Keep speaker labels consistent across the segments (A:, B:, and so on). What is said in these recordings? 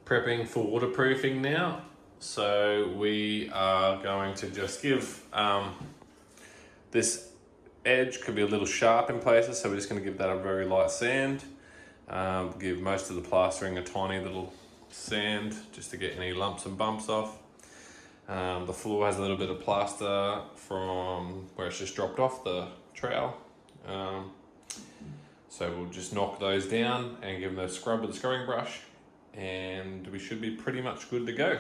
A: prepping for waterproofing now. So we are going to just give this edge could be a little sharp in places, so we're just going to give that a very light sand. Give most of the plastering a tiny little sand just to get any lumps and bumps off. The floor has a little bit of plaster from where it's just dropped off the trowel. So we'll just knock those down and give them a scrub with a scrubbing brush, and we should be pretty much good to go.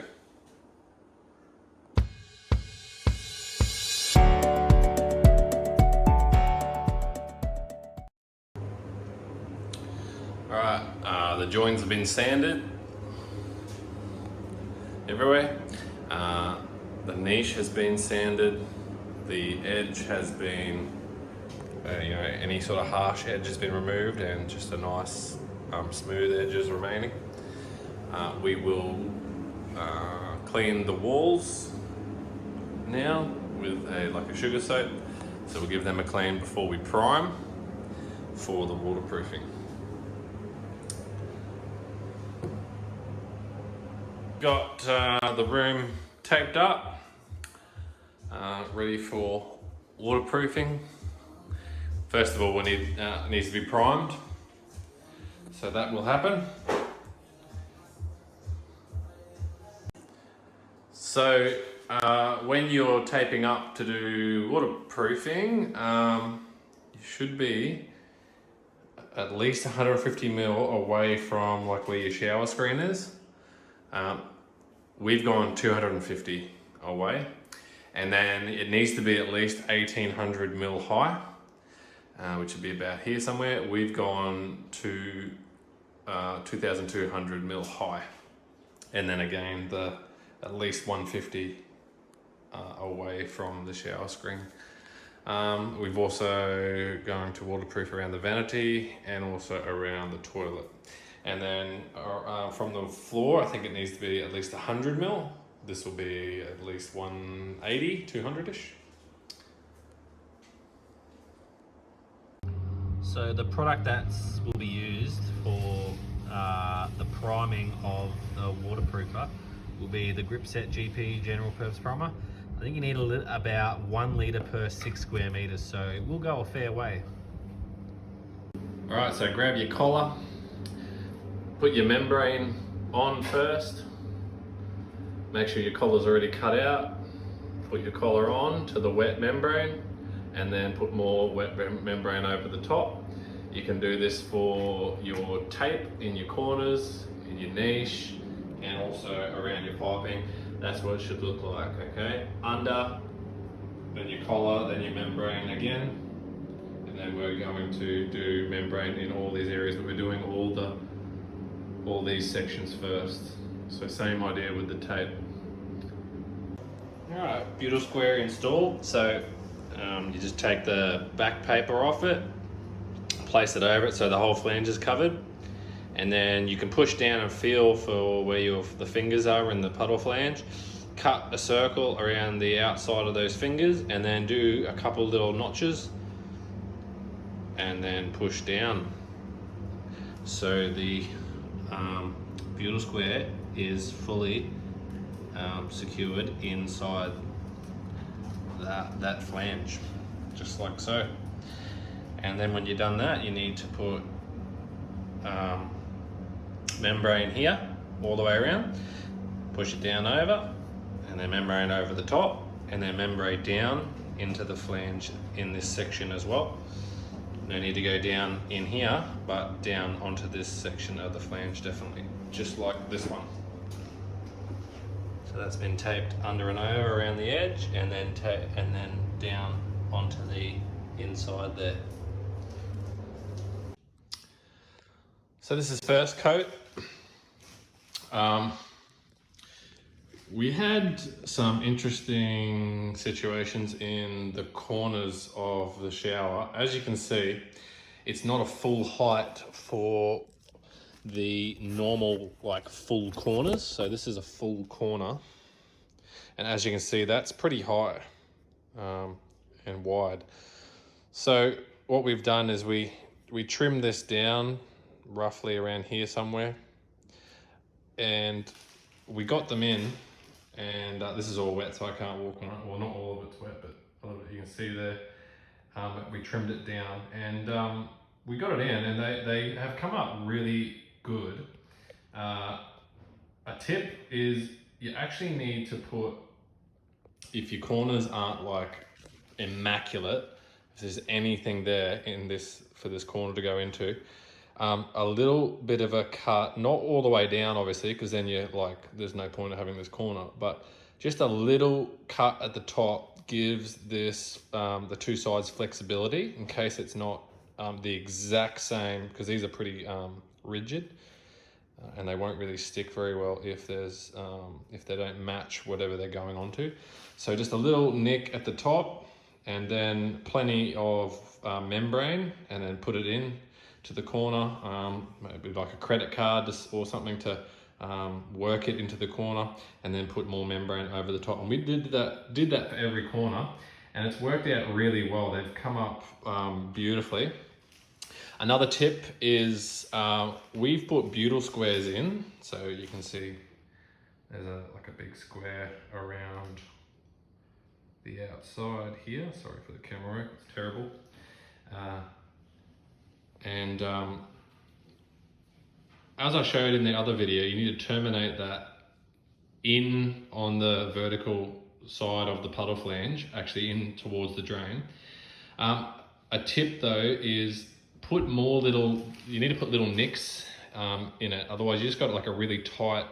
A: Alright, the joins have been sanded everywhere. The niche has been sanded. The edge has been, any sort of harsh edge has been removed, and just a nice smooth edge is remaining. We will clean the walls now with like a sugar soap. So we'll give them a clean before we prime for the waterproofing. Got the room taped up, ready for waterproofing. First of all, we need it needs to be primed, so that will happen. So when you're taping up to do waterproofing, you should be at least 150 mil away from like where your shower screen is. We've gone 250 away, and then it needs to be at least 1800 mil high, which would be about here somewhere. We've gone to 2200 mil high, and then again at least 150 away from the shower screen. We've also going to waterproof around the vanity and also around the toilet. And then from the floor, I think it needs to be at least 100 mil. This will be at least 180, 200-ish.
B: So the product that will be used for the priming of the waterproofer will be the Gripset GP General Purpose Primer. I think you need about 1 litre per 6 square metres, so it will go a fair way.
A: All right, so grab your collar. Put your membrane on first. Make sure your collar's already cut out. Put your collar on to the wet membrane, and then put more wet membrane over the top. You can do this for your tape in your corners, in your niche, and also around your piping. That's what it should look like, okay? Under, then your collar, then your membrane again. And then we're going to do membrane in all these areas, but we're doing all these sections first. So same idea with the tape.
B: Alright, Butyl Square installed. So you just take the back paper off it, place it over it so the whole flange is covered, and then you can push down and feel for where the fingers are in the puddle flange. Cut a circle around the outside of those fingers, and then do a couple little notches, and then push down. So the Butyl Square is fully secured inside that flange, just like so. And then when you've done that, you need to put membrane here all the way around, push it down over, and then membrane over the top, and then membrane down into the flange in this section as well. No need to go down in here, but down onto this section of the flange, definitely, just like this one. So that's been taped under and over around the edge, and then down onto the inside there.
A: So this is first coat. We had some interesting situations in the corners of the shower. As you can see, it's not a full height for the normal like full corners. So this is a full corner. And as you can see, that's pretty high and wide. So what we've done is we trimmed this down roughly around here somewhere. and we got them in, and this is all wet, so I can't walk on it. Well, not all of it's wet, but a little bit you can see there. We trimmed it down, and we got it in, and they have come up really good. A tip is you actually need to put, if your corners aren't like immaculate, if there's anything there in this for this corner to go into, a little bit of a cut, not all the way down obviously, because then you're like, there's no point of having this corner, but just a little cut at the top gives this the two sides flexibility in case it's not the exact same, because these are pretty rigid, and they won't really stick very well if there's if they don't match whatever they're going onto. So just a little nick at the top, and then plenty of membrane, and then put it in to the corner, maybe like a credit card or something to work it into the corner, and then put more membrane over the top. And we did that for every corner, and it's worked out really well. They've come up beautifully. Another tip is we've put butyl squares in, so you can see there's like a big square around the outside here. Sorry for the camera work, it's terrible. As I showed in the other video, you need to terminate that in on the vertical side of the puddle flange, actually in towards the drain. A tip though is put more you need to put little nicks in it, otherwise you just got like a really tight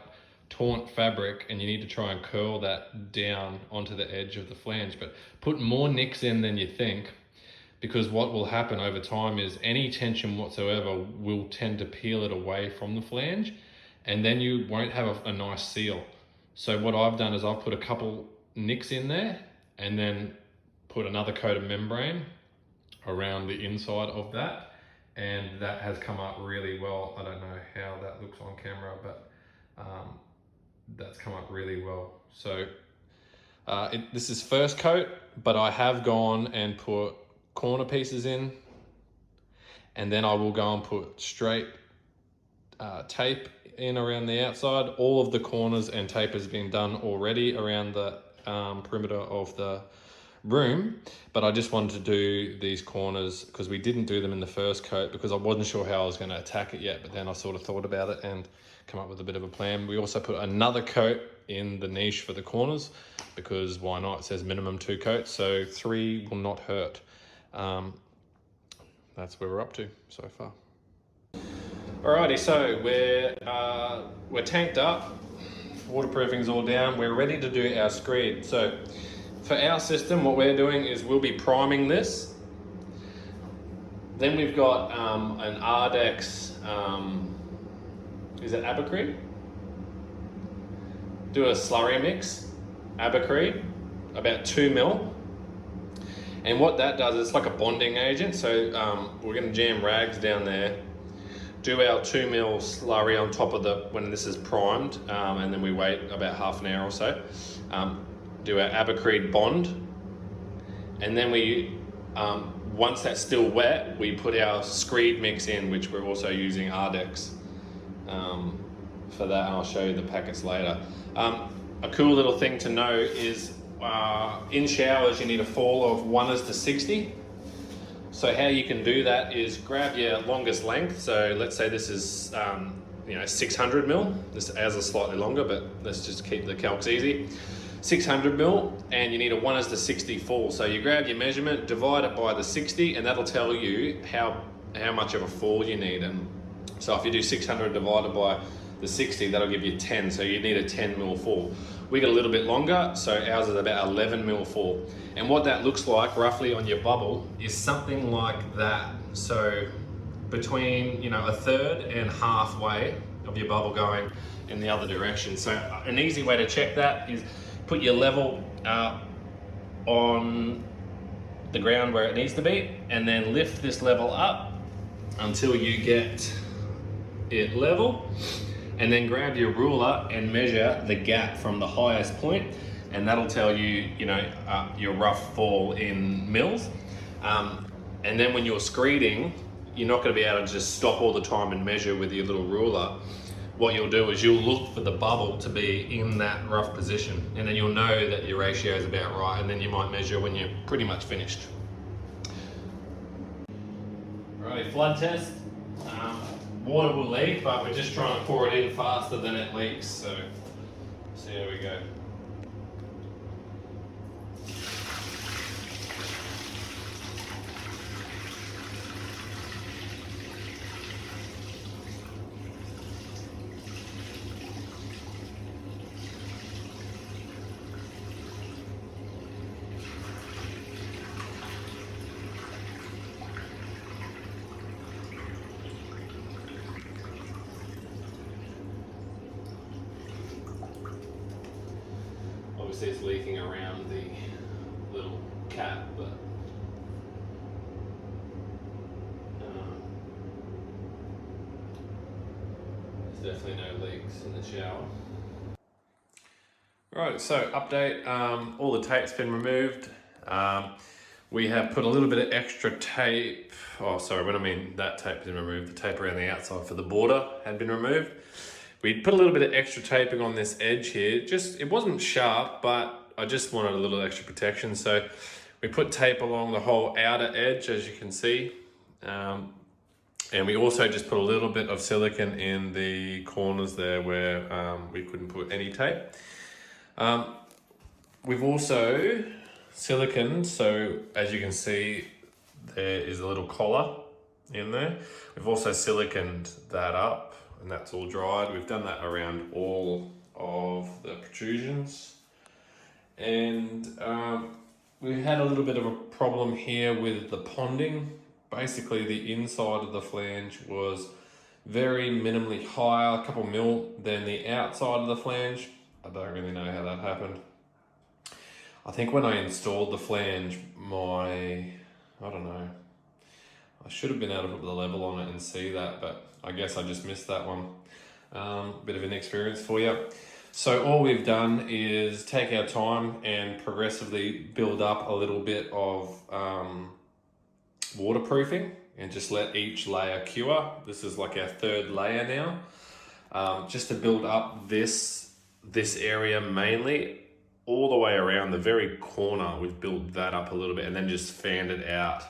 A: taunt fabric, and you need to try and curl that down onto the edge of the flange. But put more nicks in than you think, because what will happen over time is any tension whatsoever will tend to peel it away from the flange, and then you won't have a nice seal. So what I've done is I've put a couple nicks in there, and then put another coat of membrane around the inside of that, and that has come up really well. I don't know how that looks on camera, but that's come up really well. So this is first coat, but I have gone and put corner pieces in, and then I will go and put straight tape in around the outside. All of the corners and tape has been done already around the perimeter of the room, but I just wanted to do these corners because we didn't do them in the first coat, because I wasn't sure how I was going to attack it yet, but then I sort of thought about it and come up with a bit of a plan. We also put another coat in the niche for the corners, because why not? It says minimum 2 coats, so 3 will not hurt. That's where we're up to so far. Alrighty, so we're tanked up, waterproofing's all down, we're ready to do our screed. So for our system, what we're doing is we'll be priming this. Then we've got an Ardex, is it Abercrete? Do a slurry mix, Abercrete, about 2 mil. And what that does, it's like a bonding agent. So we're gonna jam rags down there, do our 2 mil slurry on top of when this is primed, and then we wait about half an hour or so. Do our Abercrete bond, and then we, once that's still wet, we put our Screed mix in, which we're also using Ardex for that, and I'll show you the packets later. A cool little thing to know is in showers you need a fall of 1:60. So how you can do that is grab your longest length. So let's say this is 600 mil. This ours is slightly longer, but let's just keep the calcs easy. 600 mil, and you need a 1:60 fall. So you grab your measurement, divide it by the 60, and that'll tell you how much of a fall you need. And so if you do 600 divided by the 60, that'll give you 10. So you need a 10 mil fall. We got a little bit longer, so ours is about 11 mil fall. And what that looks like roughly on your bubble is something like that. So between a third and halfway of your bubble going in the other direction. So an easy way to check that is put your level on the ground where it needs to be, and then lift this level up until you get it level, and then grab your ruler and measure the gap from the highest point, and that'll tell you, your rough fall in mils. And then when you're screeding, you're not going to be able to just stop all the time and measure with your little ruler. what you'll do is you'll look for the bubble to be in that rough position, and then you'll know that your ratio is about right, and then you might measure when you're pretty much finished. Alrighty, flood test. Water will leak, but we're just trying to pour it in faster than it leaks, so here we go. Obviously it's leaking around the little cap, but there's definitely no leaks in the shower. Right, so update, all the tape's been removed. We have put a little bit of extra tape, oh sorry, when I mean that tape has been removed, the tape around the outside for the border had been removed. We put a little bit of extra taping on this edge here. It wasn't sharp, but I just wanted a little extra protection. So we put tape along the whole outer edge, as you can see. And we also just put a little bit of silicone in the corners there where we couldn't put any tape. We've also siliconed, so as you can see, there is a little collar in there. We've also siliconed that up, and that's all dried. We've done that around all of the protrusions. And we had a little bit of a problem here with the ponding. Basically, the inside of the flange was very minimally higher, a couple mil, than the outside of the flange. I don't really know how that happened. I think when I installed the flange, I don't know, I should have been able to put the level on it and see that, but I guess I just missed that one. Bit of inexperience for you. So all we've done is take our time and progressively build up a little bit of waterproofing and just let each layer cure. This is like our third layer now, just to build up this area mainly. All the way around the very corner, we've built that up a little bit and then just fanned it out.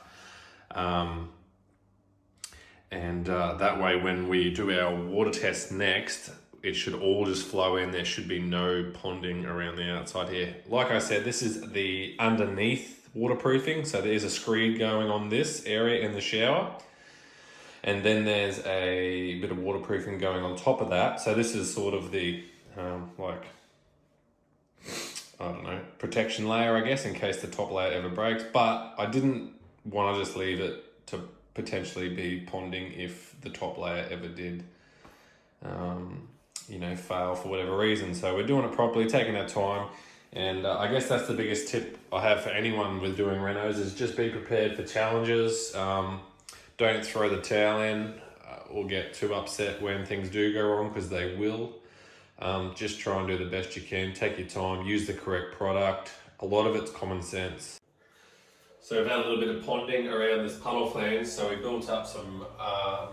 A: That way when we do our water test next, it should all just flow in. There should be no ponding around the outside here. Like I said, this is the underneath waterproofing. So there's a screed going on this area in the shower. And then there's a bit of waterproofing going on top of that. So this is sort of the, I don't know, protection layer, I guess, in case the top layer ever breaks. But I didn't want to just leave it to potentially be ponding if the top layer ever did, fail for whatever reason. So we're doing it properly, taking our time. And I guess that's the biggest tip I have for anyone with doing renos is just be prepared for challenges. Don't throw the towel in or get too upset when things do go wrong, because they will. Just try and do the best you can. Take your time, use the correct product. A lot of it's common sense. So we've had a little bit of ponding around this puddle flange. So we built up some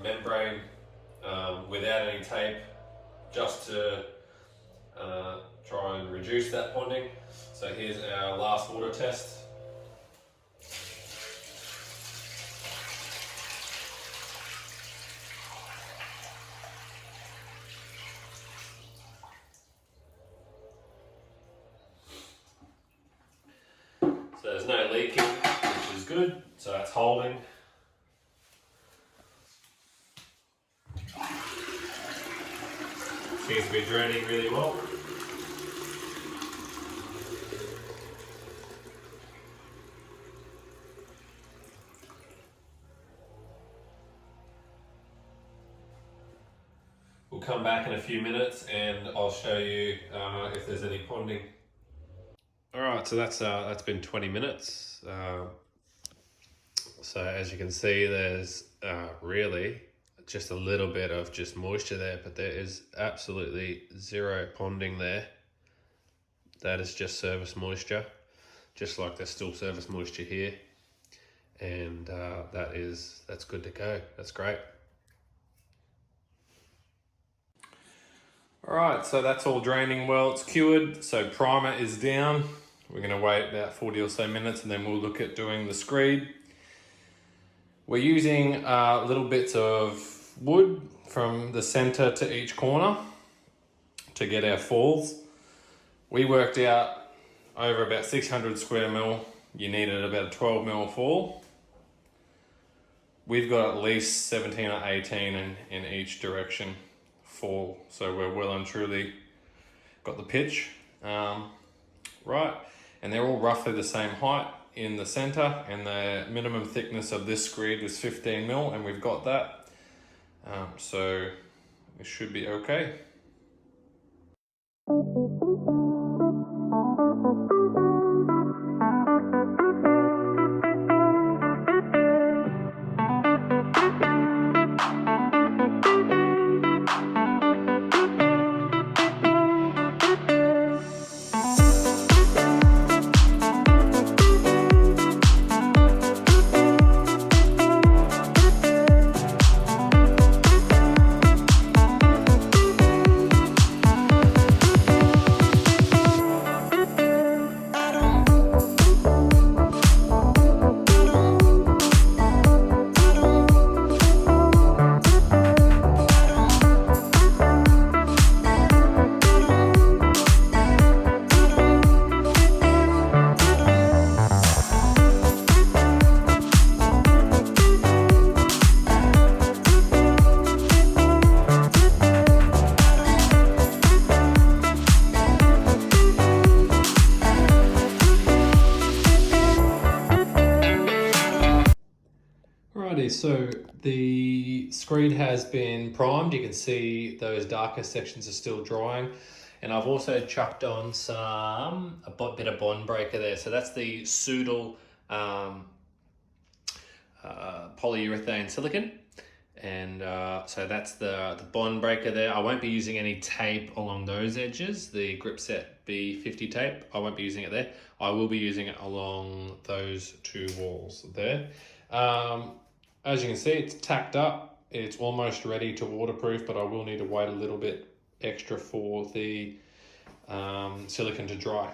A: membrane without any tape, just to try and reduce that ponding. So here's our last water test. So there's no leaking, which is good. So that's holding. Seems to be draining really well. We'll come back in a few minutes and I'll show you if there's any ponding. All right, so that's been 20 minutes. So as you can see, there's really just a little bit of just moisture there, but there is absolutely zero ponding there. That is just surface moisture, just like there's still surface moisture here. And that's good to go. That's great.
B: All right, so that's all draining well. It's cured, so primer is down. We're gonna wait about 40 or so minutes and then we'll look at doing the screed. We're using little bits of wood from the center to each corner to get our falls. We worked out over about 600 square mil, you needed about a 12 mil fall. We've got at least 17 or 18 in each direction fall, so we're well and truly got the pitch. Right, and they're all roughly the same height in the center, and the minimum thickness of this screed is 15 mil, and we've got that. So it should be okay. Alrighty, so the screed has been primed. You can see those darker sections are still drying. And I've also chucked on a bit of bond breaker there. So that's the Pseudol polyurethane silicone. And so that's the bond breaker there. I won't be using any tape along those edges, the Grip Set B50 tape. I won't be using it there. I will be using it along those two walls there. As you can see, it's tacked up. It's almost ready to waterproof, but I will need to wait a little bit extra for the silicone to dry.